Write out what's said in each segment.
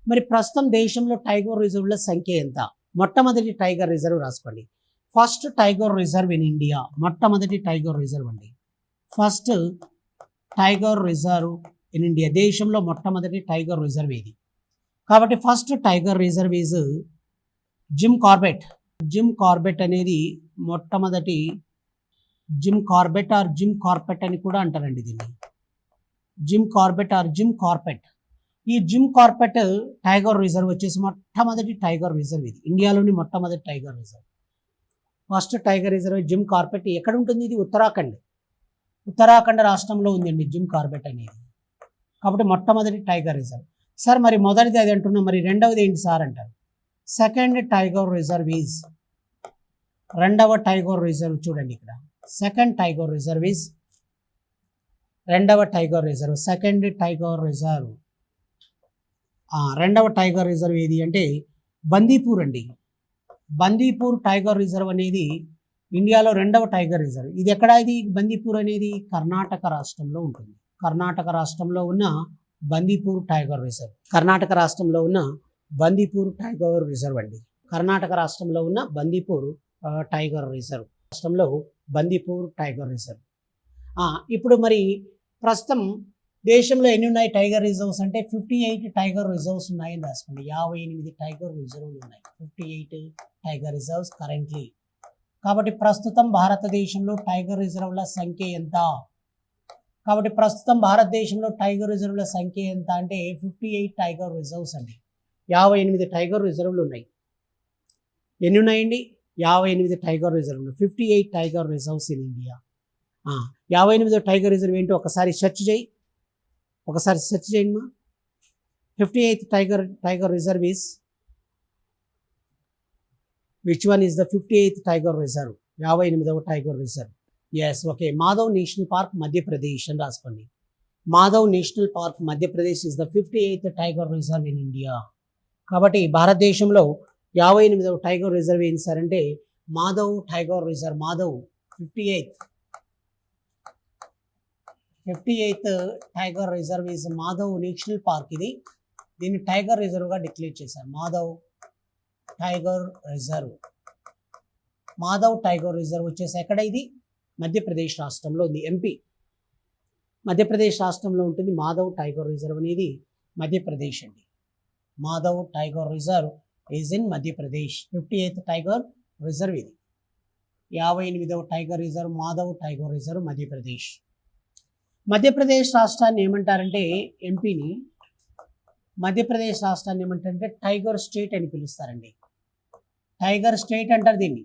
మరి ప్రస్తుతం దేశంలో టైగర్ రిజర్వ్ల సంఖ్య ఎంత? మొట్టమొదటి టైగర్ రిజర్వ్ రాసుకోండి. First tiger reserve in India, మొట్టమొదటి టైగర్ రిజర్వ్ అండి. First tiger reserve in India, దేశంలో మొట్టమొదటి టైగర్ రిజర్వ్ ఇది. కాబట్టి first tiger reserve is Jim Corbett. Jim Corbett అనేది మొట్టమొదటి, Jim Corbett or gym carpet అని కూడా అంటారండి దీన్ని. Jim Corbett or gym carpet. ఈ జిమ్ కార్పెట్ టైగర్ రిజర్వ్ వచ్చేసి మొట్టమొదటి టైగర్ రిజర్వ్ ఇది, ఇండియాలోని మొట్టమొదటి tiger reserve. First tiger reserve Jim Corbett. ఎక్కడ ఉంటుంది ఇది? ఉత్తరాఖండ్. ఉత్తరాఖండ్ రాష్ట్రంలో ఉందండి జిమ్ కార్బెట్ అనేది. కాబట్టి మొట్టమొదటి టైగర్ రిజర్వ్. సార్ మరి మొదటిది అది అంటున్నాం, మరి రెండవది ఏంటి సార్ అంటారు. సెకండ్ టైగర్ రిజర్వ్ ఈజ్, రెండవ టైగర్ రిజర్వ్ చూడండి ఇక్కడ. సెకండ్ టైగర్ రిజర్వ్ ఈజ్, రెండవ tiger reserve, second tiger reserve. రెండవ టైగర్ రిజర్వ్ ఏది అంటే బందీపూర్ అండి. బందీపూర్ టైగర్ రిజర్వ్ అనేది ఇండియాలో రెండవ టైగర్ రిజర్వ్. ఇది ఎక్కడ? ఇది బందీపూర్ అనేది కర్ణాటక రాష్ట్రంలో ఉంటుంది. కర్ణాటక రాష్ట్రంలో ఉన్న బందీపూర్ టైగర్ రిజర్వ్, కర్ణాటక రాష్ట్రంలో ఉన్న బందీపూర్ టైగర్ రిజర్వ్ అండి. కర్ణాటక రాష్ట్రంలో ఉన్న బందీపూర్ టైగర్ రిజర్వ్, రాష్ట్రంలో బందీపూర్ టైగర్ రిజర్వ్. ఇప్పుడు మరి ప్రస్తుతం దేశంలో ఎన్ని ఉన్నాయి టైగర్ రిజర్వ్స్ అంటే 58 టైగర్ రిజర్వ్స్ ఉన్నాయని రాసుకోండి. 58 టైగర్ రిజర్వ్లు ఉన్నాయి. 58 టైగర్ రిజర్వ్స్ కరెంట్లీ. కాబట్టి ప్రస్తుతం భారతదేశంలో టైగర్ రిజర్వ్ల సంఖ్య ఎంత? కాబట్టి ప్రస్తుతం భారతదేశంలో టైగర్ రిజర్వ్ల సంఖ్య ఎంత అంటే 58 టైగర్ రిజర్వ్స్ అండి. 58 టైగర్ రిజర్వ్లు ఉన్నాయి. ఎన్ని ఉన్నాయండి? 58 టైగర్ రిజర్వ్లు. 58 tiger reserves in India. 58 tiger reserve ఏంటో ఒకసారి సెర్చ్ చేయి, ఒకసారి సెర్చ్ చేయండి మా. 58th tiger reserve is, which one is the 58th tiger reserve? 58వ tiger reserve. Yes, okay. Madhav national park Madhya Pradesh అని రాసుకోండి. Madhav national park Madhya Pradesh is the 58th tiger reserve in India. కాబట్టి భారతదేశంలో 58వ టైగర్ రిజర్వ్ ఏంటి సార్ అంటే Madhav tiger reserve. Madhav 58th tiger reserve is Madhav national park. ఇది దీన్ని టైగర్ రిజర్వ్గా డిక్లేర్ చేశారు. Madhav tiger reserve. Madhav tiger reserve వచ్చేసి ఎక్కడ? ఇది మధ్యప్రదేశ్ రాష్ట్రంలో ఉంది. ఎంపీ, మధ్యప్రదేశ్ రాష్ట్రంలో ఉంటుంది. మాధవ్ టైగర్ రిజర్వ్ అనేది మధ్యప్రదేశ్ అండి. Madhav tiger reserve is in Madhya Pradesh. 58th tiger reserve ఇది. 58వ tiger reserve Madhav tiger reserve Madhya Pradesh. Madhya Pradesh రాష్ట్రాన్ని ఏమంటారంటే, ఎంపీని మధ్యప్రదేశ్ రాష్ట్రాన్ని ఏమంటారంటే టైగర్ స్టేట్ అని పిలుస్తారండి. టైగర్ స్టేట్ అంటారు దీన్ని.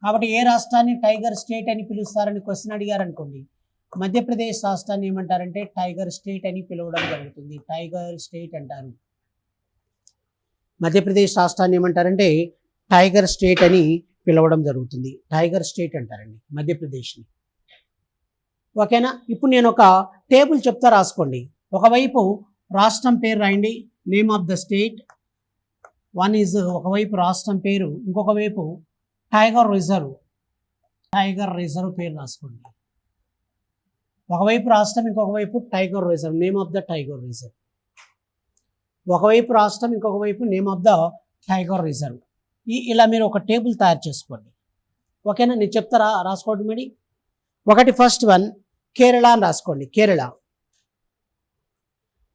కాబట్టి ఏ రాష్ట్రాన్ని టైగర్ స్టేట్ అని పిలుస్తారని క్వశ్చన్ అడిగారు అనుకోండి, మధ్యప్రదేశ్ రాష్ట్రాన్ని ఏమంటారంటే టైగర్ స్టేట్ అని పిలవడం జరుగుతుంది. టైగర్ స్టేట్ అంటారు. మధ్యప్రదేశ్ రాష్ట్రాన్ని ఏమంటారంటే టైగర్ స్టేట్ అని పిలవడం జరుగుతుంది. టైగర్ స్టేట్ అంటారండి మధ్యప్రదేశ్ని. ఓకేనా? ఇప్పుడు నేను ఒక టేబుల్ చెప్తా, రాసుకోండి. ఒకవైపు రాష్ట్రం పేరు రాయండి, name of the state. One is ఒకవైపు రాష్ట్రం పేరు, ఇంకొక వైపు టైగర్ రిజర్వ్, టైగర్ రిజర్వ్ పేరు రాసుకోండి. ఒకవైపు రాష్ట్రం, ఇంకొక వైపు tiger reserve, name of the tiger reserve. ఒకవైపు రాష్ట్రం, ఇంకొక వైపు name of the tiger reserve. ఇలా మీరు ఒక టేబుల్ తయారు చేసుకోండి. ఓకేనా? నేను చెప్తారా, రాసుకోండి మరి. ఒకటి ఫస్ట్ వన్ కేరళ అని రాసుకోండి.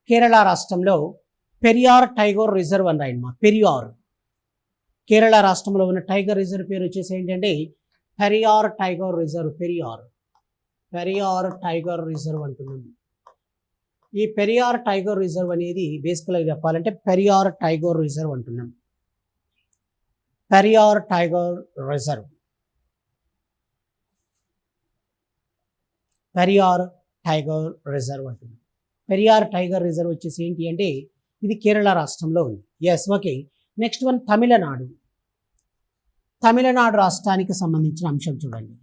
కేరళ రాష్ట్రంలో పెరియార్ టైగర్ రిజర్వ్ అని రాయండి మా. పెరియార్, కేరళ రాష్ట్రంలో ఉన్న టైగర్ రిజర్వ్ పేరు వచ్చేసి ఏంటంటే Periyar tiger reserve. Periyar tiger reserve అంటున్నాను. ఈ పెరియార్ టైగర్ రిజర్వ్ అనేది బేసికల్గా చెప్పాలంటే పెరియార్ టైగర్ రిజర్వ్ అంటున్నాం. Periyar tiger reserve, Periyar tiger reserve అంటున్నాం. పెరియార్ టైగర్ రిజర్వ్ వచ్చేసి ఏంటి అంటే ఇది కేరళ రాష్ట్రంలో ఉంది. Yes, okay. Next one Tamil Nadu. Tamil Nadu రాష్ట్రానికి సంబంధించిన అంశం చూడండి.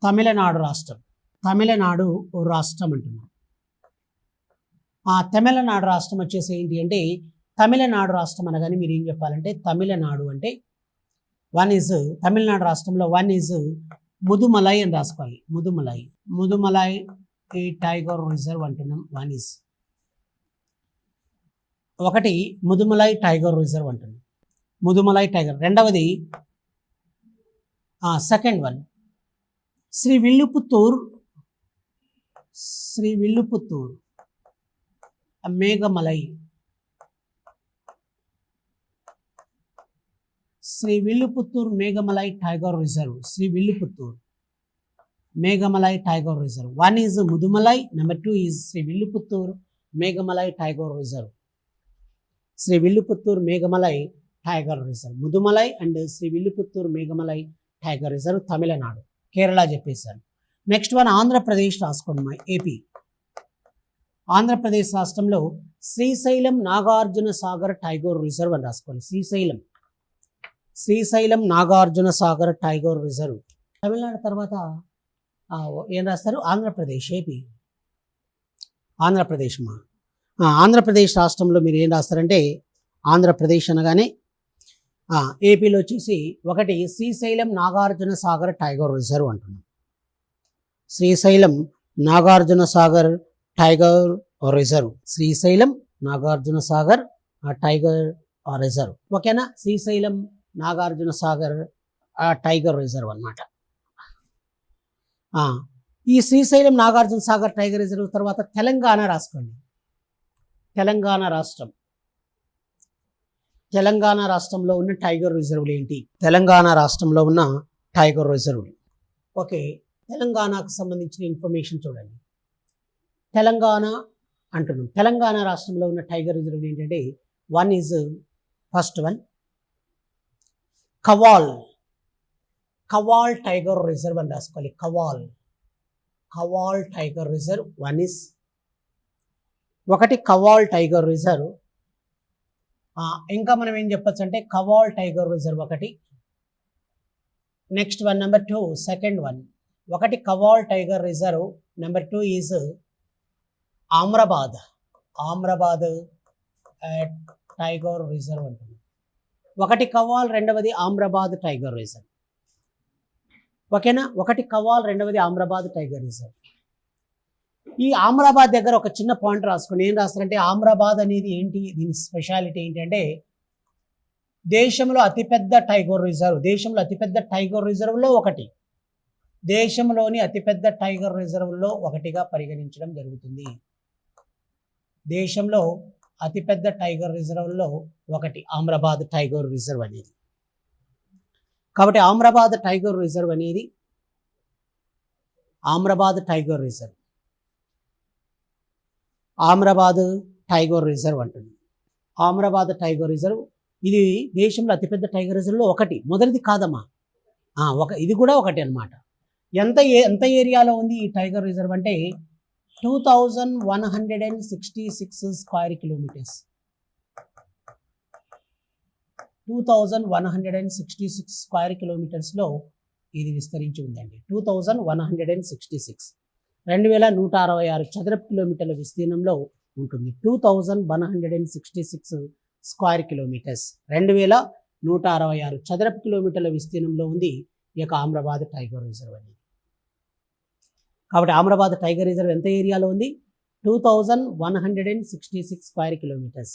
తమిళనాడు రాష్ట్రం, తమిళనాడు రాష్ట్రం అంటున్నాం. తమిళనాడు రాష్ట్రం వచ్చేసి ఏంటి అంటే తమిళనాడు రాష్ట్రం అనగానే మీరు ఏం చెప్పాలంటే తమిళనాడు అంటే వన్ ఈజ్, తమిళనాడు రాష్ట్రంలో వన్ ఈజ్ ముదుమలై అని రాసుకోవాలి. ముదుమలై ఈ టైగర్ రిజర్వ్ అంటున్నాం. వన్ ఈజ్ ఒకటి ముదుమలై టైగర్ రిజర్వ్ అంటున్నాం. ముదుమలై టైగర్. రెండవది second one Sri Villiputhur Meghamalai. Sri Villiputhur Meghamalai tiger reserve. Sri Villiputhur Meghamalai tiger reserve. One is Mudumalai, number two is Sri Villiputhur Meghamalai tiger reserve. Sri Villiputhur Meghamalai tiger reserve. Mudumalai and Sri Villiputhur Meghamalai tiger reserve Tamil Nadu. Kerala చెప్పేశాను. నెక్స్ట్ వన్ ఆంధ్రప్రదేశ్ రాసుకోండి. మా ఏపీ. ఆంధ్రప్రదేశ్ రాష్ట్రంలో శ్రీశైలం నాగార్జున సాగర్ టైగర్ రిజర్వ్ అని రాసుకోండి. Srisailam Nagarjuna Sagar tiger reserve. తమిళనాడు తర్వాత ఏం రాస్తారు? ఆంధ్రప్రదేశ్. ఏపీ ఆంధ్రప్రదేశ్. ఆంధ్రప్రదేశ్ రాష్ట్రంలో మీరు ఏం రాస్తారంటే ఆంధ్రప్రదేశ్ అనగానే ఏపీలో వచ్చేసి ఒకటి శ్రీశైలం నాగార్జున సాగర్ టైగర్ రిజర్వ్ అంటున్నాం. Srisailam Nagarjuna Sagar tiger reserve. Srisailam Nagarjuna Sagar tiger reserve. ఓకేనా? శ్రీశైలం నాగార్జున సాగర్ టైగర్ రిజర్వ్ అన్నమాట. ఈ శ్రీశైలం నాగార్జున సాగర్ టైగర్ రిజర్వ్ తర్వాత తెలంగాణ రాసుకోండి. తెలంగాణ రాష్ట్రం. తెలంగాణ రాష్ట్రంలో ఉన్న టైగర్ రిజర్వ్లు ఏంటి? తెలంగాణ రాష్ట్రంలో ఉన్న టైగర్ రిజర్వ్లు. ఓకే, తెలంగాణకు సంబంధించిన ఇన్ఫర్మేషన్ చూడండి. తెలంగాణ అంటున్నాం. తెలంగాణ రాష్ట్రంలో ఉన్న టైగర్ రిజర్వ్లు ఏంటంటే one is first one Kawal tiger reserve అని రాసుకోవాలి. Kawal tiger reserve one is ఒకటి కవాల్ టైగర్ రిజర్వ్. ఇంకా మనం ఏం చెప్పచ్చు అంటే కవాల్ టైగర్ రిజర్వ్ ఒకటి. Next one number two second one ఒకటి Kawal tiger reserve. Number two is Amrabad tiger reserve అంటుంది. ఒకటి కవాల్, రెండవది ఆమ్రాబాద్ టైగర్ రిజర్వ్. ఓకేనా? ఒకటి కవాల్, రెండవది ఆమ్రాబాద్ టైగర్ రిజర్వ్. ఈ ఆమ్రాబాద్ దగ్గర ఒక చిన్న పాయింట్ రాసుకుని ఏం రాస్తారంటే ఆమ్రాబాద్ అనేది ఏంటి, దీని స్పెషాలిటీ ఏంటంటే దేశంలో అతిపెద్ద టైగర్ రిజర్వ్. దేశంలో అతిపెద్ద టైగర్ రిజర్వ్లో ఒకటి. దేశంలోని అతిపెద్ద టైగర్ రిజర్వ్లో ఒకటిగా పరిగణించడం జరుగుతుంది. దేశంలో అతిపెద్ద టైగర్ రిజర్వ్లో ఒకటి ఆమ్రాబాద్ టైగర్ రిజర్వ్ అనేది. కాబట్టి ఆమ్రాబాద్ టైగర్ రిజర్వ్ అనేది ఆమ్రాబాద్ టైగర్ రిజర్వ్ అంటుంది. ఆమ్రాబాద్ టైగర్ రిజర్వ్ ఇది దేశంలో అతిపెద్ద టైగర్ రిజర్వ్లో ఒకటి. మొదటిది కాదమ్మా, ఇది కూడా ఒకటి అన్నమాట. ఎంత ఏరియాలో ఉంది ఈ టైగర్ రిజర్వ్ అంటే 2166 స్క్వేర్ కిలోమీటర్స్. 2166 స్క్వేర్ కిలోమీటర్స్లో ఇది విస్తరించి ఉందండి. 2166 2166 చదరపు కిలోమీటర్ల విస్తీర్ణంలో ఉంటుంది. 2166 స్క్వేర్ కిలోమీటర్స్ 2166 చదరపు కిలోమీటర్ల విస్తీర్ణంలో ఉంది ఈ యొక్క ఆమ్రాబాద్ టైగర్ రిజర్వ్ అనేది. కాబట్టి ఆమ్రాబాద్ టైగర్ రిజర్వ్ ఎంత ఏరియాలో ఉంది? 2166 స్క్వేర్ కిలోమీటర్స్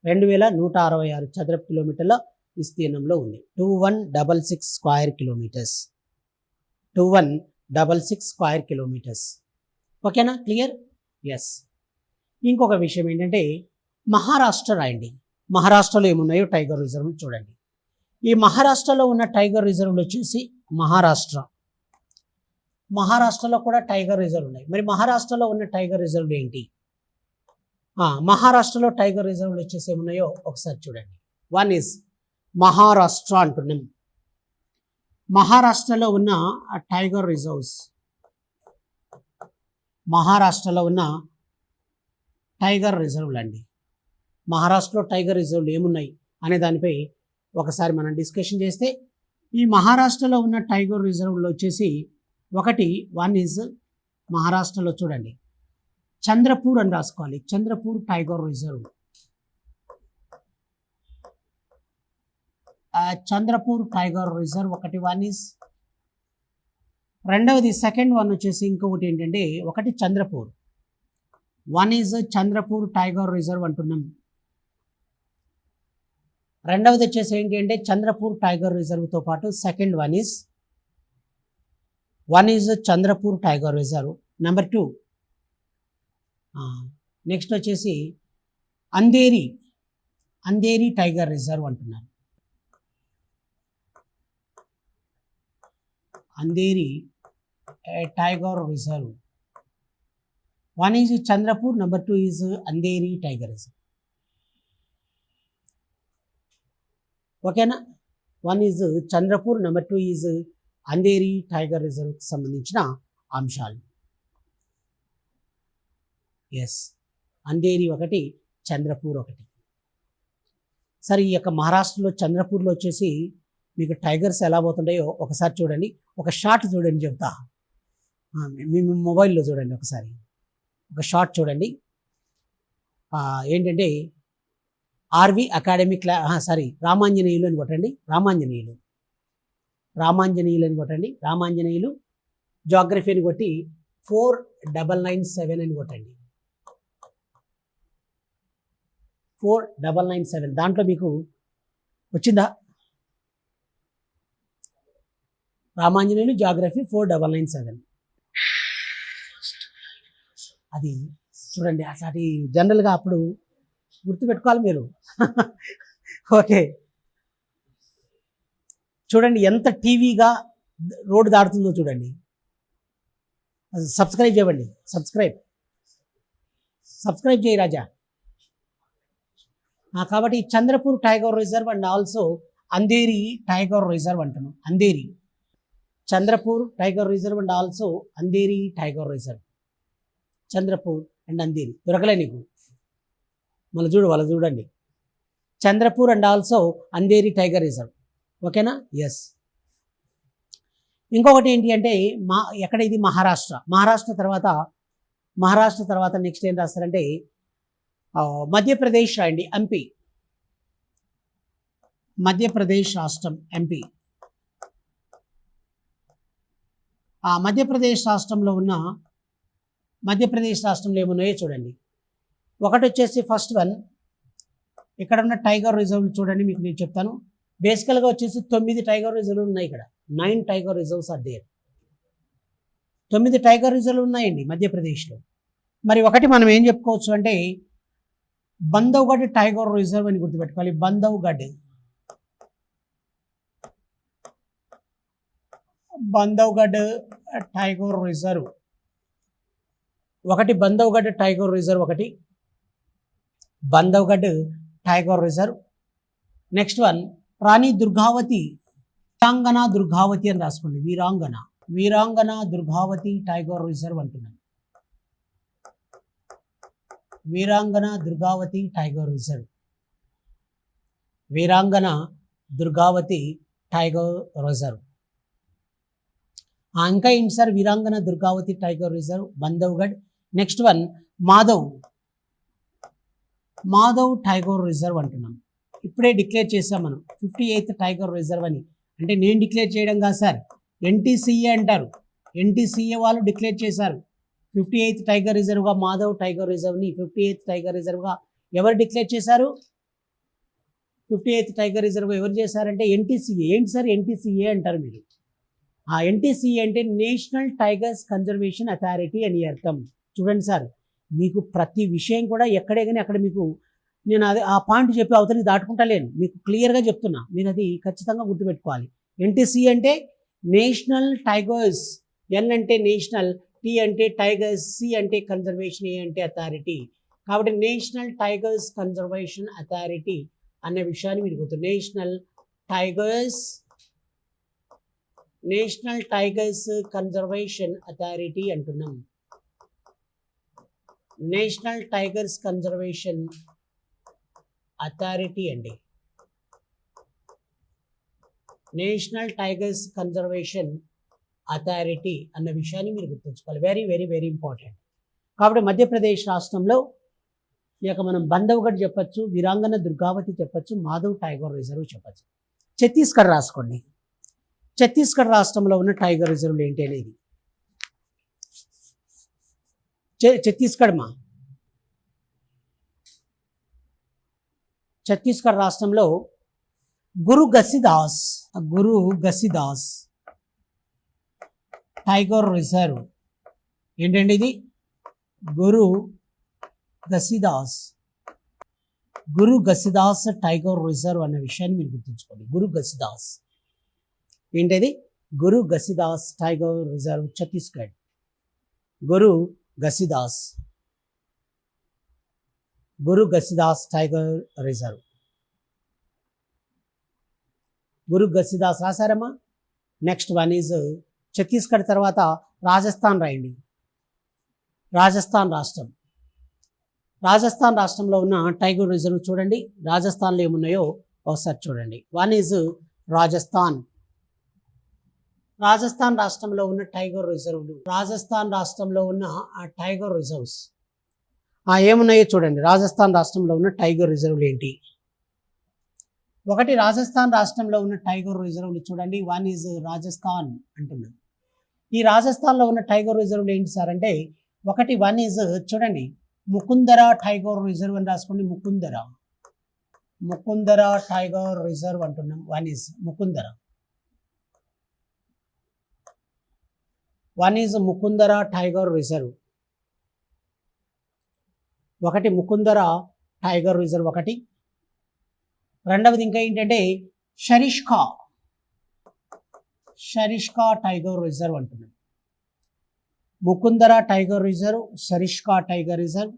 2166 చదరపు కిలోమీటర్ల విస్తీర్ణంలో ఉంది. 2166 స్క్వేర్ కిలోమీటర్స్ 2166 స్క్వేర్ కిలోమీటర్స్. ఓకేనా? క్లియర్? ఎస్. ఇంకొక విషయం ఏంటంటే మహారాష్ట్ర రాయండి. మహారాష్ట్రలో ఏమున్నాయో టైగర్ రిజర్వ్లు చూడండి. ఈ మహారాష్ట్రలో ఉన్న టైగర్ రిజర్వ్లు వచ్చేసి మహారాష్ట్రలో కూడా టైగర్ రిజర్వ్ ఉన్నాయి. మరి మహారాష్ట్రలో ఉన్న టైగర్ రిజర్వ్లు ఏంటి? మహారాష్ట్రలో టైగర్ రిజర్వ్లు వచ్చేసి ఏమున్నాయో ఒకసారి చూడండి. వన్ ఈజ్ మహారాష్ట్ర అంటున్నాం. మహారాష్ట్రలో ఉన్న టైగర్ రిజర్వ్స్, మహారాష్ట్రలో ఉన్న టైగర్ రిజర్వ్లు అండి. మహారాష్ట్రలో టైగర్ రిజర్వ్లు ఏమున్నాయి అనే దానిపై ఒకసారి మనం డిస్కషన్ చేస్తే ఈ మహారాష్ట్రలో ఉన్న టైగర్ రిజర్వ్లు వచ్చేసి వన్ ఈజ్ మహారాష్ట్రలో చూడండి చంద్రపూర్ అని రాసుకోవాలి. Chandrapur tiger reserve. Chandrapur tiger reserve ఒకటి. వన్ ఈజ్ రెండవది సెకండ్ వన్ వచ్చేసి ఇంకొకటి ఏంటంటే ఒకటి Chandrapur. One is Chandrapur tiger reserve అంటున్నాం. రెండవది వచ్చేసి ఏంటి అంటే చంద్రపూర్ టైగర్ రిజర్వ్తో పాటు second one is Chandrapur tiger reserve. Number 2 next వచ్చేసి అంధేరి టైగర్ రిజర్వ్ అంటున్నారు. Andhari tiger reserve. One is Chandrapur, number 2 is Andhari tiger reserve. ఓకేనా? One is Chandrapur, number 2 is Andhari tiger రిజర్వ్కి సంబంధించిన అంశాలు. ఎస్, అంధేరి ఒకటి, చంద్రపూర్ ఒకటి. సరే, ఈ యొక్క మహారాష్ట్రలో చంద్రపూర్లో వచ్చేసి మీకు టైగర్స్ ఎలా పోతుంటాయో ఒకసారి చూడండి. ఒక షార్ట్ చూడండి చెప్తా. మీ మొబైల్లో చూడండి ఒకసారి. ఒక షార్ట్ చూడండి. ఏంటంటే ఆర్వి అకాడమిక్ రామాంజనేయులు అని కొట్టండి. రామాంజనేయులు అని కొట్టండి. రామాంజనేయులు జాగ్రఫీ అని కొట్టి 4997 అని కొట్టండి. 4997 దాంట్లో మీకు వచ్చిందా? రామాంజనేయులు జాగ్రఫీ 4997. అది చూడండి. అట్లాంటి జనరల్గా అప్పుడు గుర్తుపెట్టుకోవాలి మీరు. ఓకే, చూడండి ఎంత టీవీగా రోడ్డు దాటుతుందో చూడండి. సబ్స్క్రైబ్ చేయండి. సబ్స్క్రైబ్ చేయి రాజా. కాబట్టి Chandrapur tiger reserve and also Andhari tiger reserve అంటున్నాం. Andhari, Chandrapur tiger reserve and also Andhari tiger reserve. Chandrapur and Andhari దొరకలే నీకు. మళ్ళీ చూడండి. Chandrapur and also Andhari tiger reserve. ఓకేనా? ఎస్. ఇంకొకటి ఏంటి అంటే ఎక్కడ ఇది? మహారాష్ట్ర తర్వాత నెక్స్ట్ ఏం రాస్తారంటే మధ్యప్రదేశ్ రాయండి. ఎంపీ, మధ్యప్రదేశ్ రాష్ట్రం ఎంపీ. మధ్యప్రదేశ్ రాష్ట్రంలో ఏమున్నాయో చూడండి. ఒకటి వచ్చేసి ఫస్ట్ వన్, ఇక్కడ ఉన్న టైగర్ రిజర్వ్లు చూడండి. మీకు నేను చెప్తాను. బేసికల్గా వచ్చేసి 9 టైగర్ రిజర్వ్లు ఉన్నాయి ఇక్కడ. 9 tiger reserves are there. 9 tiger రిజర్వ్లు ఉన్నాయండి మధ్యప్రదేశ్లో. మరి ఒకటి మనం ఏం చెప్పుకోవచ్చు అంటే బంధవ్గఢ్ టైగర్ రిజర్వ్ అని గుర్తుపెట్టుకోవాలి. బంధవ్గఢ్ టైగర్ రిజర్వ్ ఒకటి. బంధవ్గఢ్ టైగర్ రిజర్వ్ ఒకటి. Bandhavgarh tiger reserve. Next one Rani Durgavati, Veerangana Durgavati అని రాసుకోండి. వీరాంగన దుర్గావతి టైగర్ రిజర్వ్ అంటున్నాను. Veerangana Durgavati tiger reserve. Veerangana Durgavati tiger reserve. ఇంకా ఏంటి sir? Veerangana Durgavati tiger reserve, Bandhavgarh. Next one Madhav tiger reserve అంటున్నాం. ఇప్పుడే డిక్లేర్ చేసాం మనం 58th టైగర్ రిజర్వ్ అని. అంటే నేను డిక్లేర్ చేయడం కాదు సార్, ఎన్టీసీఏ అంటారు. ఎన్టీసీఏ వాళ్ళు డిక్లేర్ చేశారు 58th టైగర్ రిజర్వ్గా మాధవ్ టైగర్ రిజర్వ్ని 58th టైగర్ రిజర్వ్గా ఎవరు డిక్లేర్ చేశారు? 58th టైగర్ రిజర్వ్ ఎవరు చేశారంటే ఎన్టీసీఏ. ఏంటి సార్ ఎన్టీసీఏ అంటారు మీరు? ఎన్టీసీఏ అంటే నేషనల్ టైగర్స్ కన్జర్వేషన్ అథారిటీ అని అర్థం. చూడండి సార్, మీకు ప్రతి విషయం కూడా ఎక్కడే కానీ అక్కడ మీకు నేను అదే ఆ పాయింట్ చెప్పి అవతలికి దాటుకుంటలేను. మీకు క్లియర్గా చెప్తున్నా, మీరు అది ఖచ్చితంగా గుర్తుపెట్టుకోవాలి. ఎన్టీసీఏ అంటే నేషనల్ టైగర్స్, ఎన్ అంటే నేషనల్, టీ అంటే టైగర్స్, సి అంటే కన్జర్వేషన్, ఏ అంటే అథారిటీ. కాబట్టి నేషనల్ టైగర్స్ కన్జర్వేషన్ అథారిటీ అనే విషయాన్ని మీరు గుర్తు. నేషనల్ టైగర్స్ కన్జర్వేషన్ అథారిటీ అంటున్నాం. నేషనల్ టైగర్స్ కన్జర్వేషన్ అథారిటీ అండి. నేషనల్ టైగర్స్ కన్జర్వేషన్ అథారిటీ అన్న విషయాన్ని మీరు గుర్తుంచుకోవాలి. Very very very important. కాబట్టి మధ్యప్రదేశ్ రాష్ట్రంలో ఇక మనం బంధవ్గఢ్ చెప్పచ్చు, వీరాంగన దుర్గావతి చెప్పచ్చు, మాధవ్ టైగర్ రిజర్వ్ చెప్పచ్చు. ఛత్తీస్గఢ్ రాసుకోండి. ఛత్తీస్గఢ్ రాష్ట్రంలో ఉన్న టైగర్ రిజర్వ్లు ఏంటి అనేది ఛత్తీస్గఢ్ రాష్ట్రంలో గురు ఘసిదాస్ టైగర్ రిజర్వ్ ఏంటండి ఇది? గురు ఘసిదాస్ టైగర్ రిజర్వ్ అనే విషయాన్ని మీరు గుర్తుంచుకోండి. గురు ఘసిదాస్ ఏంటది? Guru Ghasidas tiger reserve Chhattisgarh. Guru Ghasidas tiger reserve. Guru Ghasidas రాశారమ్మా. నెక్స్ట్ వన్ ఈజ్ ఛత్తీస్గఢ్ తర్వాత రాజస్థాన్ రాయండి. రాజస్థాన్ రాష్ట్రంలో ఉన్న టైగర్ రిజర్వ్ చూడండి. రాజస్థాన్లో ఏమున్నాయో ఒకసారి చూడండి. వన్ ఈజ్ రాజస్థాన్ రాష్ట్రంలో ఉన్న టైగర్ రిజర్వ్లు. రాజస్థాన్ రాష్ట్రంలో ఉన్న ఆ టైగర్ రిజర్వ్స్ ఏమున్నాయో చూడండి. రాజస్థాన్ రాష్ట్రంలో ఉన్న టైగర్ రిజర్వ్లు ఏంటి? ఒకటి రాజస్థాన్ రాష్ట్రంలో ఉన్న టైగర్ రిజర్వ్లు చూడండి. వన్ ఈజ్ రాజస్థాన్ అంటున్నాం. ఈ రాజస్థాన్లో ఉన్న టైగర్ రిజర్వ్లు ఏంటి సార్ అంటే ఒకటి వన్ ఈజ్ చూడండి ముకుందర టైగర్ రిజర్వ్ అని రాసుకోండి. ముకుందర టైగర్ రిజర్వ్ అంటున్నాం. One is Mukundra tiger reserve. ఒకటి ముకుందర టైగర్ రిజర్వ్ ఒకటి. రెండవది ఇంకా ఏంటంటే షరిష్కా టైగర్ రిజర్వ్ అంటున్నాం. Mukundra tiger reserve, Sariska tiger reserve.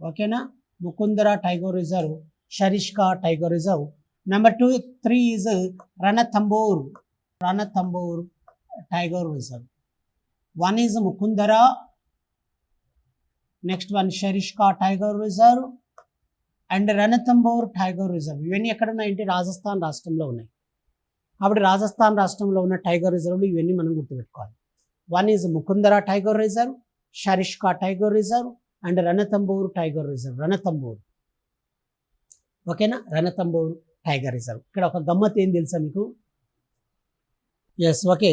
ఓకేనా? Mukundra tiger reserve, Sariska tiger reserve. Number 2, 3 is Ranthambore tiger reserve. One is Mukundra, next one Sariska tiger reserve and Ranthambore tiger reserve. ఇవన్నీ ఎక్కడ ఉన్నాయంటే రాజస్థాన్ రాష్ట్రంలో ఉన్నాయి. కాబట్టి రాజస్థాన్ రాష్ట్రంలో ఉన్న టైగర్ రిజర్వ్లు ఇవన్నీ మనం గుర్తుపెట్టుకోవాలి. One is Mukundra tiger reserve, Sariska tiger reserve and Ranthambore tiger reserve. ఓకేనా? Ranthambore tiger reserve. ఇక్కడ ఒక గమ్మత్ ఏం తెలుసా మీకు? ఎస్, ఓకే,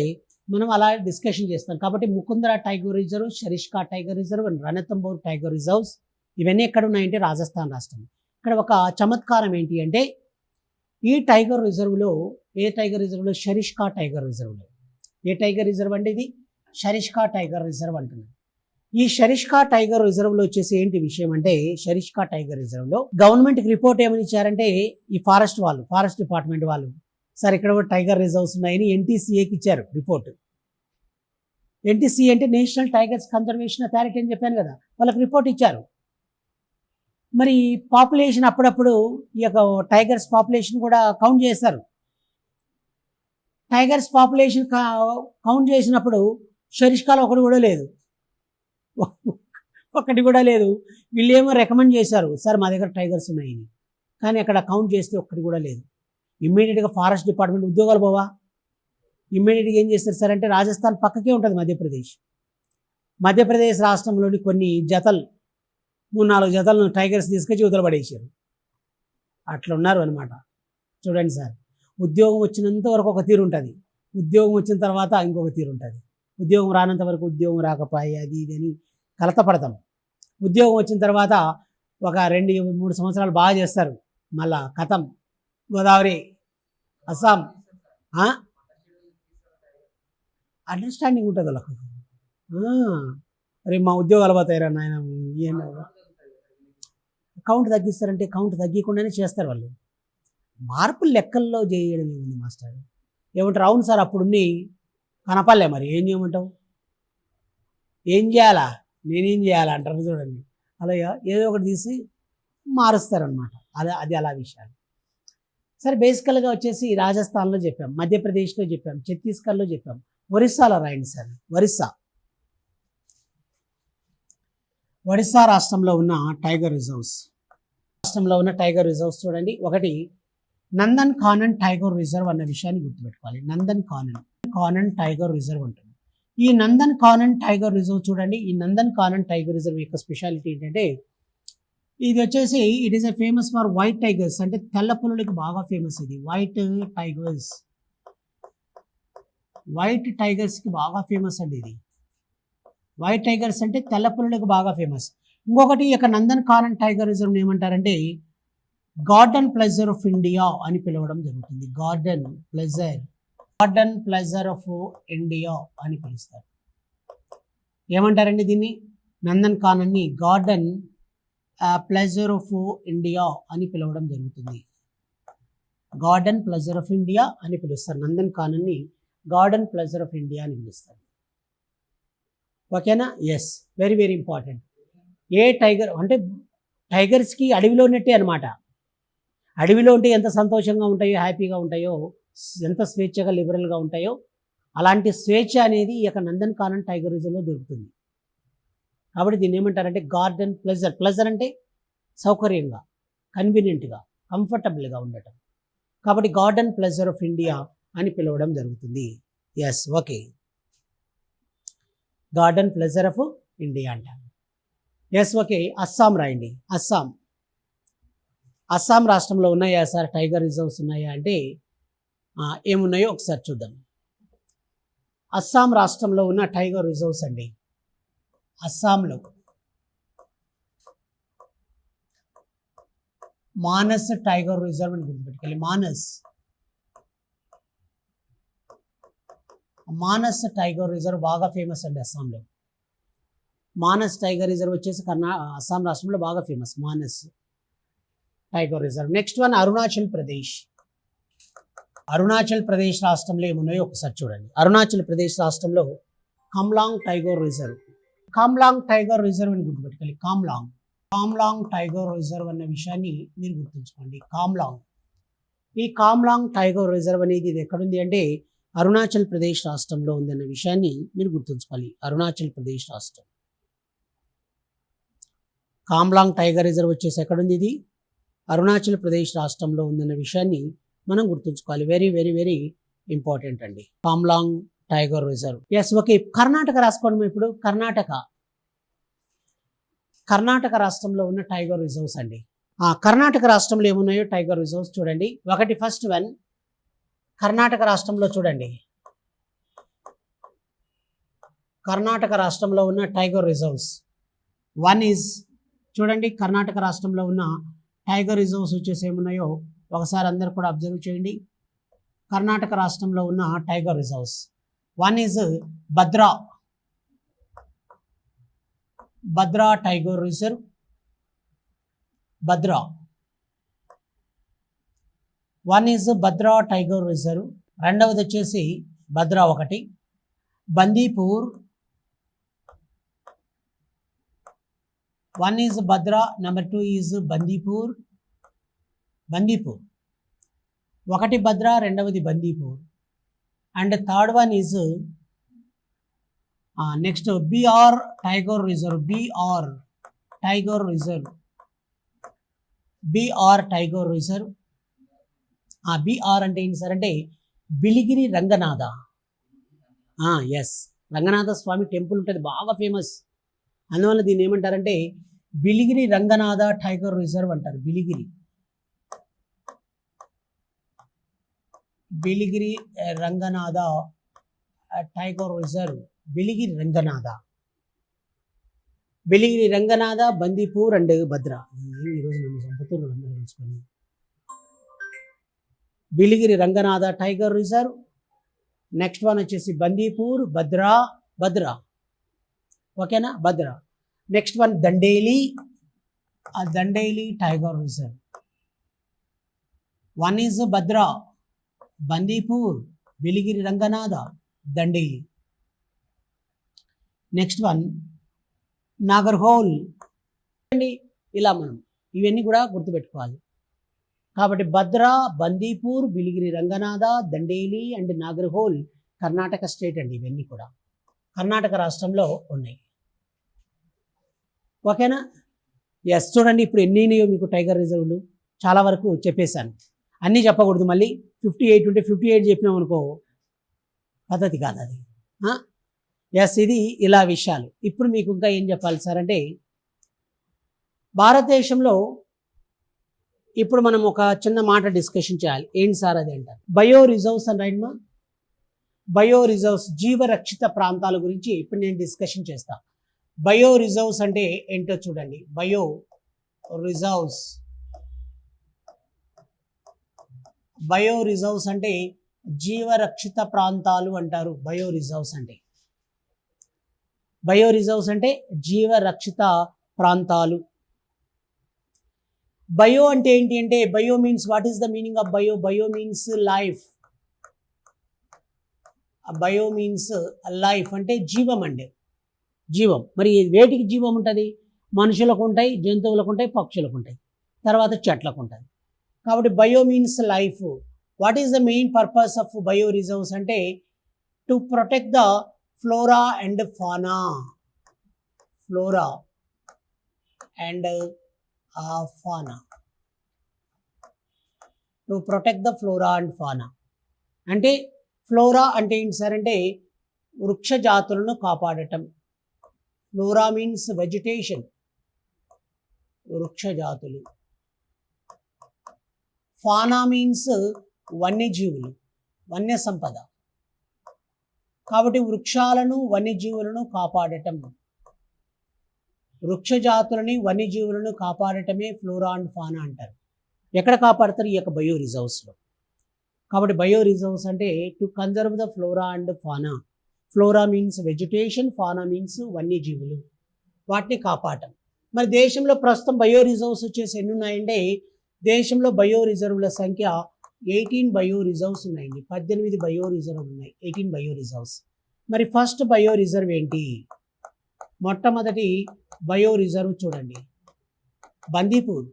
మనం అలా డిస్కషన్ చేస్తాం. కాబట్టి Mukundra tiger reserve, Sariska tiger reserve and Ranthambore tiger reserves ఇవన్నీ ఎక్కడ ఉన్నాయంటే రాజస్థాన్ రాష్ట్రం. ఇక్కడ ఒక చమత్కారం ఏంటి అంటే ఈ టైగర్ రిజర్వ్లో షరిష్కా టైగర్ రిజర్వ్లో ఏ టైగర్ రిజర్వ్ అంటే ఇది షరిష్కా టైగర్ రిజర్వ్ అంటున్నాం. ఈ షరిష్కా టైగర్ రిజర్వ్లో వచ్చేసి ఏంటి విషయం అంటే షరిష్కా టైగర్ రిజర్వ్లో గవర్నమెంట్కి రిపోర్ట్ ఏమని ఇచ్చారంటే ఈ ఫారెస్ట్ డిపార్ట్మెంట్ వాళ్ళు సార్ ఇక్కడ కూడా టైగర్ రిజర్వ్స్ ఉన్నాయని NTCAకి ఇచ్చారు రిపోర్ట్. NTCA అంటే నేషనల్ టైగర్స్ కన్జర్వేషన్ అథారిటీ అని చెప్పాను కదా, వాళ్ళకి రిపోర్ట్ ఇచ్చారు. మరి పాపులేషన్ అప్పుడప్పుడు ఈ యొక్క టైగర్స్ పాపులేషన్ కూడా కౌంట్ చేస్తారు. టైగర్స్ పాపులేషన్ కౌంట్ చేసినప్పుడు షరిష్కాలో ఒకటి కూడా లేదు. వీళ్ళేమో రికమెండ్ చేశారు సార్ మా దగ్గర టైగర్స్ ఉన్నాయని, కానీ అక్కడ కౌంట్ చేస్తే ఒక్కటి కూడా లేదు. ఇమ్మీడియట్గా ఫారెస్ట్ డిపార్ట్మెంట్ ఉద్యోగాలు పోవా, ఇమ్మీడియట్గా ఏం చేస్తారు సార్ అంటే రాజస్థాన్ పక్కకే ఉంటుంది మధ్యప్రదేశ్ రాష్ట్రంలోని కొన్ని జతలు 3-4 జతలను టైగర్స్ తీసుకొచ్చి యువతలు పడేసారు. అట్లా ఉన్నారు అనమాట. చూడండి సార్, ఉద్యోగం వచ్చినంత వరకు ఒక తీరు ఉంటుంది, ఉద్యోగం వచ్చిన తర్వాత ఇంకొక తీరు ఉంటుంది. ఉద్యోగం రానంత వరకు ఉద్యోగం రాకపోయి అది ఇది అని కలతపడతాం. ఉద్యోగం వచ్చిన తర్వాత ఒక 2-3 సంవత్సరాలు బాగా చేస్తారు, మళ్ళా కథం గోదావరి అస్సాం. అండర్స్టాండింగ్ ఉంటుంది వాళ్ళకు. రేపు మా ఉద్యోగాలు పోతాయిరా నాయన, కౌంట్ తగ్గిస్తారంటే కౌంట్ తగ్గకుండానే చేస్తారు వాళ్ళు. మార్పులు లెక్కల్లో చేయడం ఏముంది మాస్టర్? ఏమంటారు? అవును సార్ అప్పుడున్ని కనపడలే, మరి ఏం చేయమంటావు? ఏం చేయాలా, నేనేం చేయాలా అంటారు చూడండి. అలా ఏదో ఒకటి తీసి మారుస్తారనమాట. అది అలా విషయాలు. సరే, బేసికల్గా వచ్చేసి రాజస్థాన్లో చెప్పాం, మధ్యప్రదేశ్లో చెప్పాం, ఛత్తీస్గఢ్లో చెప్పాం, ఒరిస్సాలో రాయండి సార్. ఒడిస్సా రాష్ట్రంలో ఉన్న టైగర్ రిజర్వ్స్ చూడండి. ఒకటి నందన్ కానన్ టైగర్ రిజర్వ్ అన్న విషయాన్ని గుర్తుపెట్టుకోవాలి. నందన్ కానన్ టైగర్ రిజర్వ్ ఉంటుంది. ఈ నందన్ కానన్ టైగర్ రిజర్వ్ చూడండి. ఈ నందన్ కానన్ టైగర్ రిజర్వ్ యొక్క స్పెషాలిటీ ఏంటంటే ఇది వచ్చేసి it is a famous for white tigers, అంటే తెల్ల పులులకి బాగా ఫేమస్ ఇది. వైట్ టైగర్స్, వైట్ టైగర్స్కి బాగా ఫేమస్ అండి ఇది. వైట్ టైగర్స్ అంటే తెల్ల పులులకు బాగా ఫేమస్. ఇంకొకటి ఇక నందన్ కానన్ టైగర్ రిజర్వ్ ఏమంటారంటే గార్డెన్ ప్లెజర్ ఆఫ్ ఇండియా అని పిలవడం జరుగుతుంది. గార్డెన్ ప్లెజర్ ఆఫ్ ఇండియా అని పిలుస్తారు. ఏమంటారండి దీన్ని? నందన్ కానన్ని గార్డెన్ ప్లెజర్ ఆఫ్ ఇండియా అని పిలవడం జరుగుతుంది. గార్డెన్ ప్లెజర్ ఆఫ్ ఇండియా అని పిలుస్తారు. నందన్ కానన్ని గార్డెన్ ప్లెజర్ ఆఫ్ ఇండియా అని పిలుస్తారు. ఓకేనా? Yes, very very important. ఏ టైగర్ అంటే టైగర్స్కి అడవిలో ఉన్నట్టే అనమాట. అడవిలో ఉంటే ఎంత సంతోషంగా ఉంటాయో, హ్యాపీగా ఉంటాయో, ఎంత స్వేచ్ఛగా లిబరల్గా ఉంటాయో, అలాంటి స్వేచ్ఛ అనేది ఈ యొక్క నందన్ కానన్ టైగర్ రిజర్వ్లో దొరుకుతుంది. కాబట్టి దీన్ని ఏమంటారంటే గార్డెన్ ప్లెజర్. ప్లెజర్ అంటే సౌకర్యంగా, కన్వీనియంట్గా, కంఫర్టబుల్గా ఉండటం. కాబట్టి గార్డెన్ ప్లెజర్ ఆఫ్ ఇండియా అని పిలవడం జరుగుతుంది. Yes, okay. Garden pleasure of India అంటారు. Yes, okay. అస్సాం రాయండి. అస్సాం రాష్ట్రంలో ఉన్నాయా సార్ టైగర్ రిజర్వ్స్ ఉన్నాయా అంటే ఏమున్నాయో ఒకసారి చూద్దాం. అస్సాం రాష్ట్రంలో ఉన్న టైగర్ రిజర్వ్స్ అండి. అస్సాంలో మానస్ టైగర్ రిజర్వ్ అని గుర్తుపెట్టుకోవాలి. మానస్ టైగర్ రిజర్వ్ బాగా ఫేమస్ అండి అస్సాంలో. మానస్ టైగర్ రిజర్వ్ వచ్చేసి అస్సాం రాష్ట్రంలో బాగా famous Manas tiger reserve. Next one Arunachal Pradesh. Arunachal Pradesh రాష్ట్రంలో ఏమున్నాయో ఒకసారి చూడండి. అరుణాచల్ ప్రదేశ్ రాష్ట్రంలో కామ్లాంగ్ టైగర్ రిజర్వ్. కామ్లాంగ్ టైగర్ రిజర్వ్ అని గుర్తుపెట్టుకోవాలి. కామ్లాంగ్ టైగర్ రిజర్వ్ అన్న విషయాన్ని మీరు గుర్తుంచుకోండి. ఈ కామ్లాంగ్ టైగర్ రిజర్వ్ అనేది ఇది ఎక్కడుంది అంటే అరుణాచల్ ప్రదేశ్ రాష్ట్రంలో ఉందన్న విషయాన్ని మీరు గుర్తుంచుకోవాలి. అరుణాచల్ ప్రదేశ్ రాష్ట్రం. కామ్లాంగ్ టైగర్ రిజర్వ్ వచ్చేసి ఎక్కడుంది? ఇది అరుణాచల్ ప్రదేశ్ రాష్ట్రంలో ఉందన్న విషయాన్ని మనం గుర్తుంచుకోవాలి. వెరీ వెరీ వెరీ ఇంపార్టెంట్ అండి Kamlang tiger reserve. Yes, okay. Karnataka రాసుకోండి. ఇప్పుడు కర్ణాటక రాష్ట్రంలో ఉన్న టైగర్ రిజర్వ్స్ అండి. కర్ణాటక రాష్ట్రంలో ఏమున్నాయో టైగర్ రిజర్వ్స్ చూడండి. ఒకటి ఫస్ట్ వన్ కర్ణాటక రాష్ట్రంలో చూడండి. కర్ణాటక రాష్ట్రంలో ఉన్న టైగర్ రిజర్వ్స్ వన్ ఈజ్ చూడండి. కర్ణాటక రాష్ట్రంలో ఉన్న టైగర్ రిజర్వ్స్ వచ్చేసి ఏమున్నాయో ఒకసారి అందరు కూడా అబ్జర్వ్ చేయండి. కర్ణాటక రాష్ట్రంలో ఉన్న tiger reserves one is Bhadra tiger reserve. One is Bhadra tiger reserve. రెండవది వచ్చేసి భద్రా ఒకటి. Bandipur. One is Bhadra, number two is Bandipur. ఒకటి భద్రా, రెండవది Bandipur. And third one is next BR tiger reserve. BR tiger reserve. BR అంటే ఏంటి సార్ అంటే బిలిగిరి రంగనాథ. ఎస్, రంగనాథ స్వామి టెంపుల్ ఉంటుంది, బాగా ఫేమస్. అందువల్ల దీన్ని ఏమంటారంటే బిలిగిరి రంగనాథ టైగర్ రిజర్వ్ అంటారు. Biligiri Ranganatha tiger reserve. Biligiri Ranganatha, Bandipur and Bhadra. ఈరోజు నన్ను సంపతూరు అందరూ తెలుసుకొని Biligiri Ranganatha tiger reserve. Next one వచ్చేసి బందీపూర్, భద్రా. ఓకేనా? Bhadra. Next one Dandeli tiger reserve. One is Bhadra, Bandipur, Biligiri Ranganatha, Dandeli. Next one Nagarhole. ఇలా మనం ఇవన్నీ కూడా గుర్తుపెట్టుకోవాలి. కాబట్టి భద్రా, బందీపూర్, బిలిగిరి రంగనాథ, దండేలి అండ్ నాగర్హోల్ కర్ణాటక స్టేట్ అండి. ఇవన్నీ కూడా కర్ణాటక రాష్ట్రంలో ఉన్నాయి. ఓకేనా? ఎస్, చూడండి ఇప్పుడు ఎన్ని అయినాయో మీకు టైగర్ రిజర్వ్లు చాలా వరకు చెప్పేశాను. అన్నీ చెప్పకూడదు, మళ్ళీ 58 ఉంటే 58 చెప్పినాం అనుకో పద్ధతి కాదు అది. ఎస్, ఇది ఇలా విషయాలు. ఇప్పుడు మీకు ఇంకా ఏం చెప్పాలి సార్ అంటే భారతదేశంలో ఇప్పుడు మనం ఒక చిన్న మాట డిస్కషన్ చేయాలి. ఏంటి సార్ అది అంటారు? బయో రిజర్వ్స్ అని రైట్ మా. బయో రిజర్వ్స్ జీవరక్షిత ప్రాంతాల గురించి ఇప్పుడు నేను డిస్కషన్ చేస్తా. బయో రిజర్వ్స్ అంటే ఏంటో చూడండి. బయో రిజర్వ్స్, బయో రిజర్వ్స్ అంటే జీవరక్షిత ప్రాంతాలు అంటారు. బయో రిజర్వ్స్ అంటే, బయో రిజర్వ్స్ అంటే జీవరక్షిత ప్రాంతాలు. బయో అంటే ఏంటి అంటే, bio means what is the meaning of bio? Bio means life. Bio means life అంటే జీవం అండి, జీవం. మరి వేటికి జీవం ఉంటుంది? మనుషులకు ఉంటాయి, జంతువులకు ఉంటాయి, పక్షులకు ఉంటాయి, తర్వాత చెట్లకు ఉంటుంది. కాబట్టి bio means life. What is the main purpose of bio reserves అంటే to protect the flora and fauna. Flora and fauna, to protect the flora and fauna. అంటే ఫ్లోరా అంటే ఏంటి సార్ అంటే వృక్ష జాతులను కాపాడటం. ఫ్లోరా మీన్స్ వెజిటేషన్, వృక్ష జాతులు. ఫానా మీన్స్ వన్యజీవులు, వన్య సంపద. కాబట్టి వృక్షాలను వన్యజీవులను కాపాడటం, వృక్ష జాతులని వన్యజీవులను కాపాడటమే ఫ్లోరా అండ్ ఫానా అంటారు. ఎక్కడ కాపాడతారు? ఈ యొక్క బయో రిజర్వ్స్లో. కాబట్టి బయో రిజర్వ్స్ అంటే to conserve the flora and fauna. Flora means vegetation, fauna means వన్యజీవులు, వాటిని కాపాడటం. మరి దేశంలో ప్రస్తుతం బయో రిజర్వ్స్ వచ్చేసి ఎన్ని ఉన్నాయంటే, దేశంలో బయో రిజర్వ్ల సంఖ్య 18 బయో రిజర్వ్స్ ఉన్నాయండి. 18 బయో రిజర్వ్ ఉన్నాయి, 18 బయో రిజర్వ్స్. మరి ఫస్ట్ బయో రిజర్వ్ ఏంటి? మొట్టమొదటి బయో రిజర్వ్ చూడండి, బందీపూర్.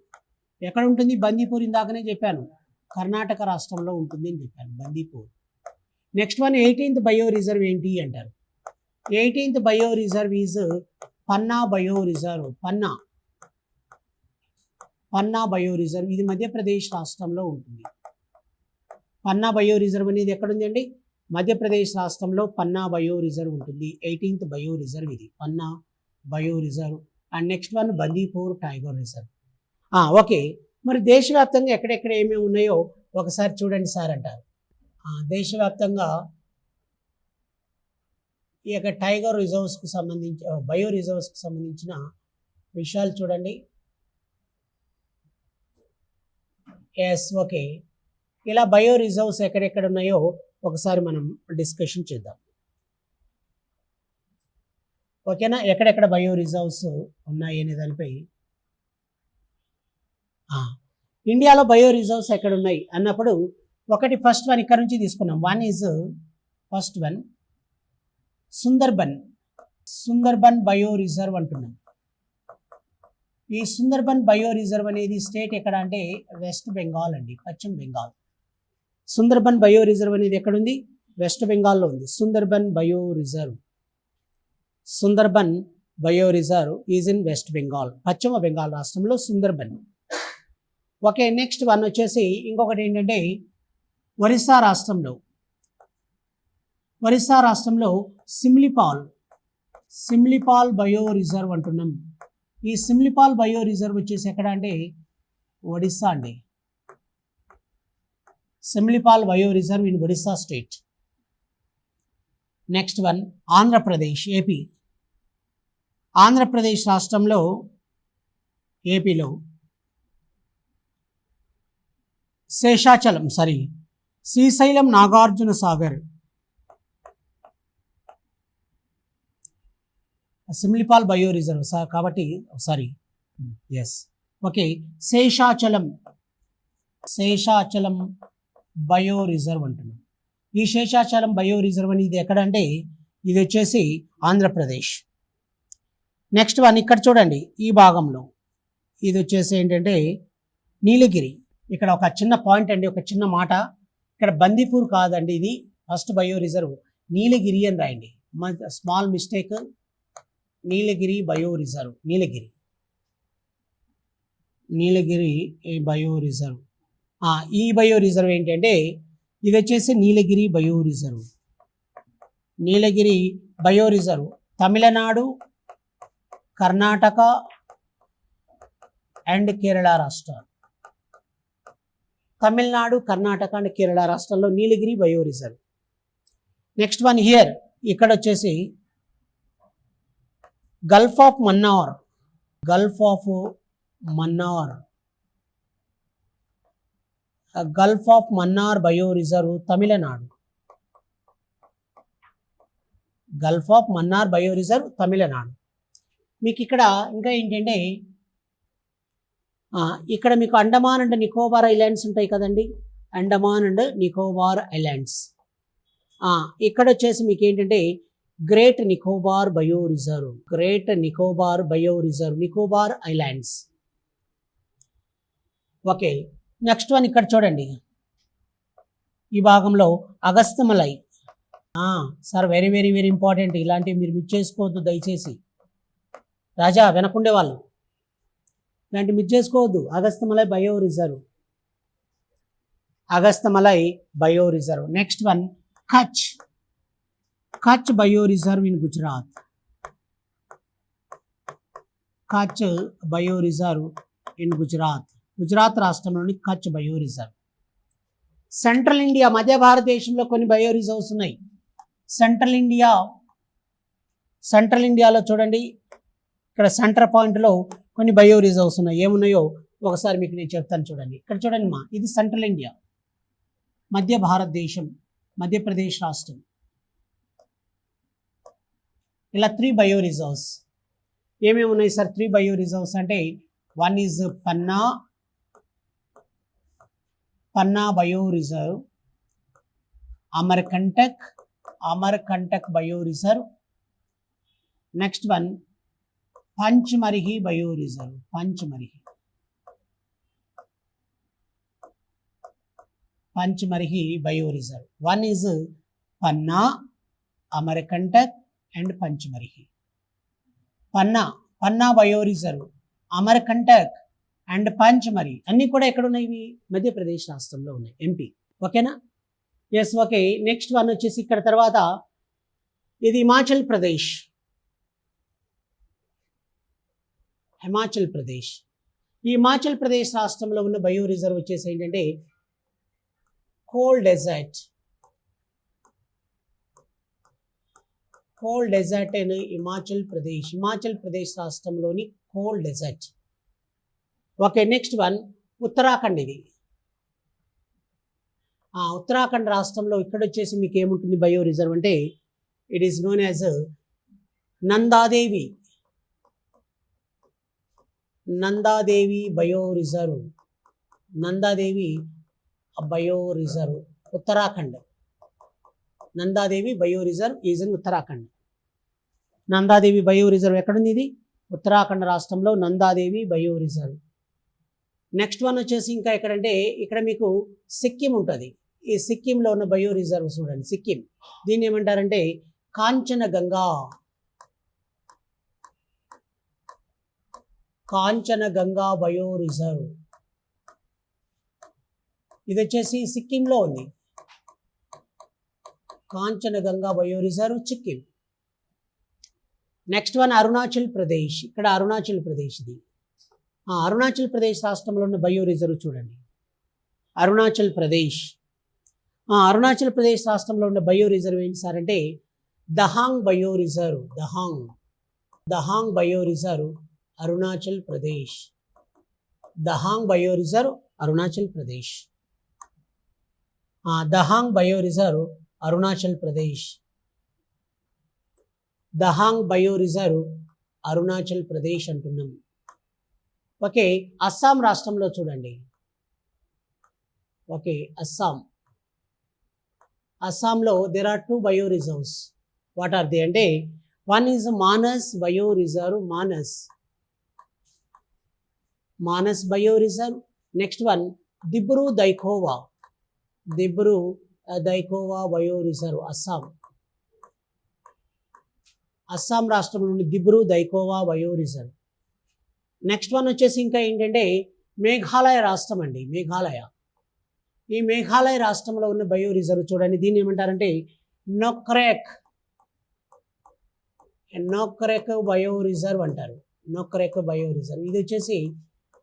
ఎక్కడ ఉంటుంది బందీపూర్? ఇందాకనే చెప్పాను, కర్ణాటక రాష్ట్రంలో ఉంటుంది అని చెప్పాను, Bandipur. Next one 18th bio reserve ఏంటి అంటారు? 18th bio reserve is Panna bio reserve. Panna bio reserve ఇది మధ్యప్రదేశ్ రాష్ట్రంలో ఉంటుంది. పన్నా బయో రిజర్వ్ అనేది ఎక్కడుంది అండి? మధ్యప్రదేశ్ రాష్ట్రంలో పన్నా బయో రిజర్వ్ ఉంటుంది. 18th బయో రిజర్వ్ ఇది, Panna bio reserve. And next one Bandipur tiger reserve. Okay, మరి దేశవ్యాప్తంగా ఎక్కడెక్కడ ఏమేమి ఉన్నాయో ఒకసారి చూడండి సార్ అంటారు. దేశవ్యాప్తంగా ఈ యొక్క టైగర్ రిజర్వ్స్కి సంబంధించి, బయో రిజర్వ్స్కి సంబంధించిన విషయాలు చూడండి. Yes, okay. ఇలా బయో రిజర్వ్స్ ఎక్కడెక్కడ ఉన్నాయో ఒకసారి మనం డిస్కషన్ చేద్దాం. ఓకేనా? ఎక్కడెక్కడ బయో రిజర్వ్స్ ఉన్నాయి అనే దానిపై. ఇండియాలో బయో రిజర్వ్స్ ఎక్కడ ఉన్నాయి అన్నప్పుడు ఒకటి ఫస్ట్ వన్ ఇక్కడ నుంచి తీసుకున్నాం. One is first one Sundarban. Sundarban bio reserve అంటున్నాం. ఈ సుందర్బన్ బయో రిజర్వ్ అనేది స్టేట్ ఎక్కడ అంటే వెస్ట్ బెంగాల్ అండి, పశ్చిమ బెంగాల్. సుందర్బన్ బయో రిజర్వ్ అనేది ఎక్కడుంది? వెస్ట్ బెంగాల్లో ఉంది. Sundarban bio reserve, Sundarban bio reserve is in west Bengal, పశ్చిమ బెంగాల్ రాష్ట్రంలో సుందర్బన్. ఓకే, నెక్స్ట్ వన్ వచ్చేసి ఇంకొకటి ఏంటంటే ఒరిస్సా రాష్ట్రంలో, ఒరిస్సా రాష్ట్రంలో సిమ్లిపాల్ బయో రిజర్వ్ అంటున్నాం. ఈ సిమ్లిపాల్ బయో రిజర్వ్ వచ్చేసి ఎక్కడ అంటే ఒడిస్సా అండి. Simlipal bio reserve in Odisha state. Next one Andhra Pradesh, AP. Andhra Pradesh రాష్ట్రంలో, ఏపీలో Srisailam Nagarjuna Sagar, Simlipal bio reserve sir. కాబట్టి yes, okay. Seshachalam bio reserve అంటున్నాం. ఈ శేషాచలం బయో రిజర్వ్ అనేది ఎక్కడంటే ఇది వచ్చేసి ఆంధ్రప్రదేశ్. నెక్స్ట్ వన్ ఇక్కడ చూడండి, ఈ భాగంలో ఇది వచ్చేసి ఏంటంటే నీలగిరి. ఇక్కడ ఒక చిన్న పాయింట్ అండి, ఒక చిన్న మాట. ఇక్కడ బందీపూర్ కాదండి, ఇది ఫస్ట్ బయో రిజర్వ్ నీలగిరి అని రాయండి. Small mistake, Nilgiri bio reserve, Nilgiri bio reserve. ఈ బయో రిజర్వ్ ఏంటంటే ఇది వచ్చేసి Nilgiri bio reserve. Nilgiri bio reserve Tamil Nadu, Karnataka, and Kerala రాష్ట్రాలు. తమిళనాడు, కర్ణాటక అండ్ కేరళ రాష్ట్రాల్లో Nilgiri bio reserve. Next one here, ఇక్కడ వచ్చేసి Gulf of Mannar, Gulf of Mannar, Gulf of Mannar bio reserve Tamil Nadu. Gulf of Mannar bio reserve Tamil Nadu. మీకు ఇక్కడ ఇంకా ఏంటంటే ఇక్కడ మీకు అండమాన్ అండ్ నికోబార్ ఐలాండ్స్ ఉంటాయి కదండి, అండమాన్ అండ్ నికోబార్ ఐలాండ్స్. ఇక్కడ వచ్చేసి మీకు ఏంటంటే great Nicobar bio reserve, great Nicobar bio reserve, Nicobar islands. Okay, next one ఇక్కడ చూడండి, ఈ భాగంలో Agasthyamalai. Sir very very very important, ఇలాంటివి మీరు మిస్ చేసుకోవద్దు దయచేసి. రాజా వెనకుండే వాళ్ళు ఇలాంటివి మిస్ చేసుకోవద్దు. Agasthyamalai bio reserve, Agasthyamalai bio reserve. Next one Kutch, Kutch bio reserve in Gujarat, Kutch bio reserve in Gujarat, Gujarat రాష్ట్రంలోని Kutch bio reserve. Central India, మధ్య భారతదేశంలో కొన్ని బయో రిజర్వ్స్ ఉన్నాయి. సెంట్రల్ ఇండియా, సెంట్రల్ ఇండియాలో చూడండి, ఇక్కడ సెంటర్ పాయింట్లో కొన్ని బయో రిజర్వ్స్ ఉన్నాయి. ఏమున్నాయో ఒకసారి మీకు నేను చెప్తాను చూడండి. ఇక్కడ చూడండి మా, ఇది సెంట్రల్ ఇండియా, మధ్య భారతదేశం, మధ్యప్రదేశ్ రాష్ట్రం. ఇలా 3 బయో రిజర్వ్స్. ఏమేమి ఉన్నాయి సార్ 3 బయో రిజర్వ్స్ అంటే, one is Panna, Panna bio reserve, Amarkantak, Amarkantak bio reserve. Next one Pachmarhi bio reserve, Pachmarhi, Pachmarhi bio reserve. One is Panna, Amarkantak and Pachmarhi. Panna, Panna bio reserve, Amarkantak and Pachmarhi అన్నీ కూడా ఎక్కడ ఉన్నాయి? ఇవి మధ్యప్రదేశ్ రాష్ట్రంలో ఉన్నాయి, ఎంపీ. ఓకేనా? Yes, okay. నెక్స్ట్ వన్ వచ్చేసి ఇక్కడ తర్వాత ఇది హిమాచల్ ప్రదేశ్, హిమాచల్ ప్రదేశ్. ఈ హిమాచల్ ప్రదేశ్ రాష్ట్రంలో ఉన్న బయో రిజర్వ్ వచ్చేసి ఏంటంటే కోల్ డెజర్ట్, కోల్ డెజర్ట్ అని హిమాచల్ ప్రదేశ్, హిమాచల్ ప్రదేశ్ రాష్ట్రంలోని cold desert. Okay, next one Uttarakhand. ఇది ఉత్తరాఖండ్ రాష్ట్రంలో ఇక్కడ వచ్చేసి మీకు ఏముంటుంది బయో రిజర్వ్ అంటే, it is known as Nanda Devi, Nanda Devi bio reserve, Nanda Devi bio reserve Uttarakhand. Nanda Devi bio reserve is in Uttarakhand. Nanda Devi bio reserve ఎక్కడుంది? ఇది ఉత్తరాఖండ్ రాష్ట్రంలో Nanda Devi bio reserve. Next one వచ్చేసి ఇంకా ఎక్కడంటే, ఇక్కడ మీకు సిక్కిం ఉంటుంది. ఈ సిక్కింలో ఉన్న బయో రిజర్వ్ చూడండి, సిక్కిం. దీన్ని ఏమంటారంటే కాంచనగంగా, కాంచనగంగా బయో రిజర్వ్. ఇది వచ్చేసి సిక్కింలో ఉంది, Kanchenjunga bio reserve Sikkim. Next one Arunachal Pradesh. ఇక్కడ అరుణాచల్ ప్రదేశ్, ఇది అరుణాచల్ ప్రదేశ్ రాష్ట్రంలో ఉన్న బయో రిజర్వ్ చూడండి, అరుణాచల్ ప్రదేశ్. అరుణాచల్ ప్రదేశ్ రాష్ట్రంలో ఉన్న బయో రిజర్వ్ ఏంటి సార్ అంటే Dehang bio reserve, Dehang, Dehang bio reserve Arunachal Pradesh, Dehang bio reserve Arunachal Pradesh. Dehang bio reserve Arunachal Pradesh, Dehang bio reserve Arunachal Pradesh అంటున్నాం. ఓకే, అస్సాం రాష్ట్రంలో చూడండి. ఓకే, అస్సాం, అస్సాంలో there are 2 bio reserves. What are they అంటే, one is Manas bio reserve, Manas, Manas bio reserve. Next one Dibru Saikhowa, Dibru Saikhowa bio reserve Assam, Assam రాష్ట్రం నుండి Dibru Saikhowa bio reserve. Next one వచ్చేసి ఇంకా ఏంటంటే మేఘాలయ రాష్ట్రం అండి, మేఘాలయ. ఈ మేఘాలయ రాష్ట్రంలో ఉన్న బయో రిజర్వ్ చూడండి, దీన్ని ఏమంటారంటే నోక్రెక్, నోక్రెక్ బయో రిజర్వ్ అంటారు, నోక్రెక్ బయో రిజర్వ్. ఇది వచ్చేసి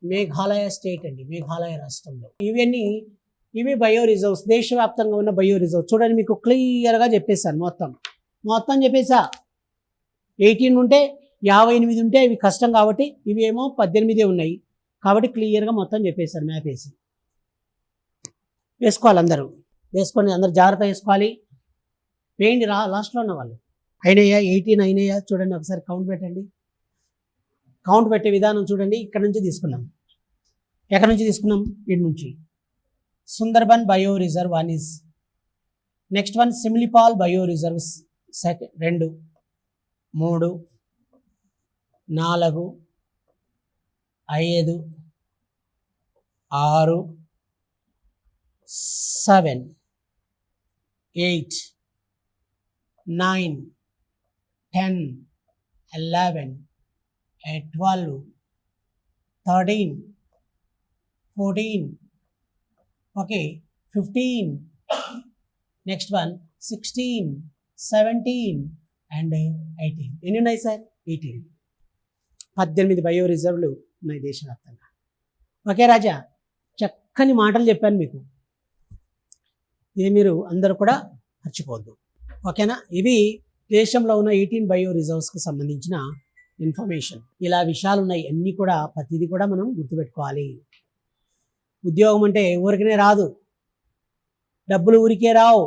మేఘాలయ స్టేట్ అండి, మేఘాలయ రాష్ట్రంలో. ఇవి బయో రిజర్వ్స్, దేశవ్యాప్తంగా ఉన్న బయో రిజర్వ్స్. చూడండి మీకు క్లియర్గా చెప్పేశాను, మొత్తం చెప్పేసా. 18 ఉంటే 58 ఉంటే ఇవి కష్టం కాబట్టి, ఇవి ఏమో 18 ఉన్నాయి కాబట్టి క్లియర్గా మొత్తం చెప్పేశారు. మ్యాప్ వేసుకోవాలి, అందరూ వేసుకొని అందరు జాగ్రత్త వేసుకోవాలి. వేయండి లాస్ట్లో ఉన్న వాళ్ళు. అయినాయా? 18 అయినాయా? చూడండి ఒకసారి కౌంట్ పెట్టండి. కౌంట్ పెట్టే విధానం చూడండి. ఇక్కడ నుంచి తీసుకున్నాం. ఎక్కడి నుంచి తీసుకున్నాం? ఇటు నుంచి. Sundarban bio reserve 1 is. Next one Simlipal bio reserves 2, 3, 4, 5, 6, 7, 8, 9, 10, 11, 12, 13, 14, okay, 15, next one 16, 17 and 18. ఎన్ని ఉన్నాయి సార్? 18. 18 బయో రిజర్వ్లు ఉన్నాయి దేశవ్యాప్తంగా. ఓకే రాజా, చక్కని మాటలు చెప్పాను మీకు. ఇది మీరు అందరూ కూడా మర్చిపోవద్దు, ఓకేనా? ఇవి దేశంలో ఉన్న 18 బయో రిజర్వ్స్కి సంబంధించిన ఇన్ఫర్మేషన్. ఇలా విషయాలు ఉన్నాయి, అన్నీ కూడా ప్రతిదీ కూడా మనం గుర్తుపెట్టుకోవాలి. ఉద్యోగం అంటే ఊరికనే రాదు, డబ్బులు ఊరికే రావు.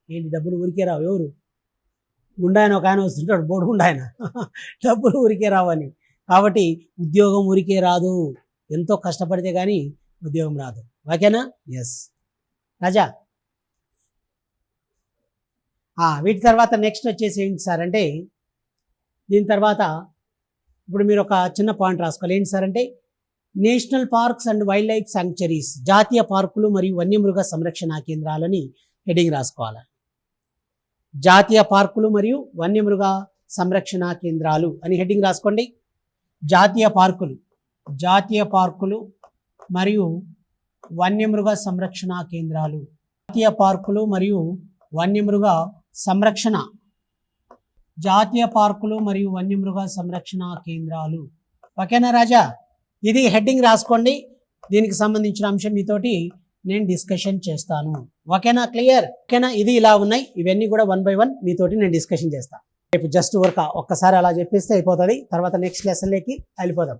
ఏంటి డబ్బులు ఊరికే రావు? ఎవరు? గుండాయన ఒక ఆయన వస్తుంటాడు, బోర్డు గుండాయన, డబ్బులు ఊరికే రావని. కాబట్టి ఉద్యోగం ఊరికే రాదు, ఎంతో కష్టపడితే కానీ ఉద్యోగం రాదు, ఓకేనా? ఎస్ రాజా. వీటి తర్వాత నెక్స్ట్ వచ్చేసి ఏంటి సార్ అంటే, దీని తర్వాత ఇప్పుడు మీరు ఒక చిన్న పాయింట్ రాసుకోవాలి. ఏంటి సార్ అంటే, national parks and wild life sanctuaries, జాతీయ పార్కులు మరియు వన్యమృగ సంరక్షణ కేంద్రాలని హెడ్డింగ్ రాసుకోవాలి. జాతీయ పార్కులు మరియు వన్యమృగ సంరక్షణ కేంద్రాలు అని హెడ్డింగ్ రాసుకోండి. జాతీయ పార్కులు మరియు వన్యమృగ సంరక్షణ కేంద్రాలు. జాతీయ పార్కులు మరియు వన్యమృగ సంరక్షణ, జాతీయ పార్కులు మరియు వన్యమృగ సంరక్షణ కేంద్రాలు. ఓకేనా రాజా? ఇది హెడ్డింగ్ రాసుకోండి. దీనికి సంబంధించిన అంశం మీతోటి నేను డిస్కషన్ చేస్తాను, ఓకేనా? క్లియర్? ఓకేనా? ఇది ఇలా ఉన్నాయి, ఇవన్నీ కూడా 1 by 1 మీతోటి నేను డిస్కషన్ చేస్తాను. రేపు జస్ట్ ఒక్కసారి అలా చెప్పేస్తే అయిపోతుంది. తర్వాత నెక్స్ట్ లెసన్లోకి వెళ్ళిపోదాం.